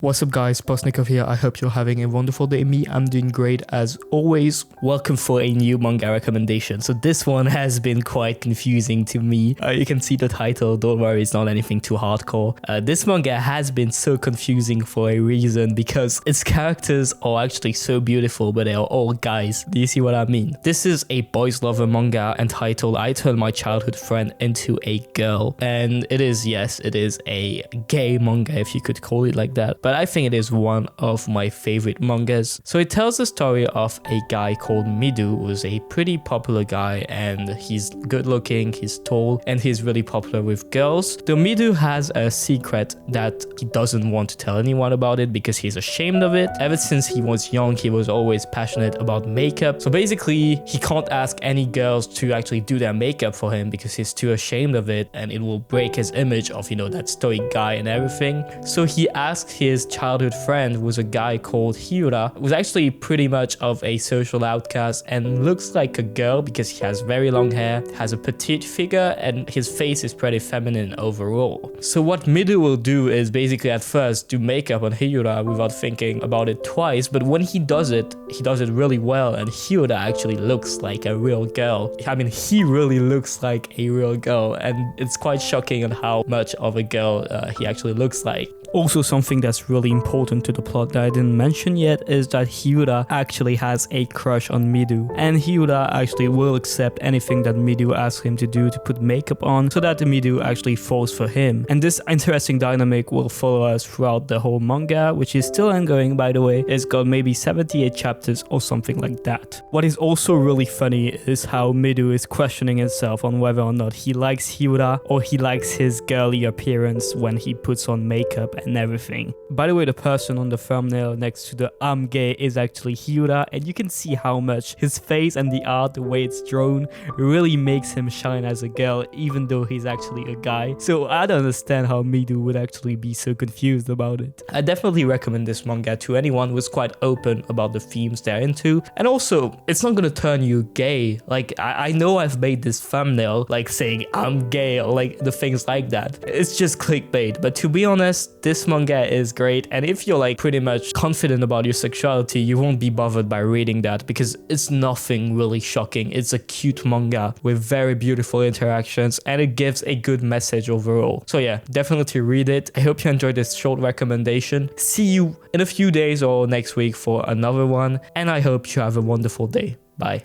What's up guys, Postnikov here. I hope you're having a wonderful day. I'm doing great as always. Welcome for a new manga recommendation. So this one has been quite confusing to me. You can see the title, don't worry, it's not anything too hardcore. This manga has been so confusing for a reason because its characters are actually so beautiful, but they are all guys. Do you see what I mean? This is a boys lover manga entitled I Turned My Childhood Friend Into a Girl. And it is, yes, it is a gay manga if you could call it like that. But I think it is one of my favorite mangas. So it tells the story of a guy called Midu, who's a pretty popular guy, and he's good looking, he's tall, and he's really popular with girls. Though Midu has a secret that he doesn't want to tell anyone about it because he's ashamed of it. Ever since he was young, he was always passionate about makeup. So basically, he can't ask any girls to actually do their makeup for him because he's too ashamed of it, and it will break his image of, you know, that stoic guy and everything. So he asked his childhood friend, who was a guy called Hyura, who's actually pretty much of a social outcast and looks like a girl because he has very long hair, has a petite figure, and his face is pretty feminine overall. So what Midu will do is basically at first do makeup on Hyura without thinking about it twice, but when he does it really well, and Hyura actually looks like a real girl. I mean, he really looks like a real girl, and it's quite shocking on how much of a girl he actually looks like. Also, something that's really important to the plot that I didn't mention yet is that Hyura actually has a crush on Midu, and Hyura actually will accept anything that Midu asks him to do to put makeup on so that the Midu actually falls for him. And this interesting dynamic will follow us throughout the whole manga, which is still ongoing, by the way. It's got maybe 78 chapters or something like that. What is also really funny is how Midu is questioning himself on whether or not he likes Hyura or he likes his girly appearance when he puts on makeup and everything. By the way, the person on the thumbnail next to the I'm gay is actually Hyura, and you can see how much his face and the art, the way it's drawn, really makes him shine as a girl even though he's actually a guy. So I don't understand how Midu would actually be so confused about it. I definitely recommend this manga to anyone who's quite open about the themes they're into, and also it's not gonna turn you gay. Like I know I've made this thumbnail like saying I'm gay or like the things like that. It's just clickbait, but to be honest, this manga is great, and if you're like pretty much confident about your sexuality, you won't be bothered by reading that because it's nothing really shocking. It's a cute manga with very beautiful interactions, and it gives a good message overall. So yeah, definitely read it. I hope you enjoyed this short recommendation. See you in a few days or next week for another one, and I hope you have a wonderful day. Bye.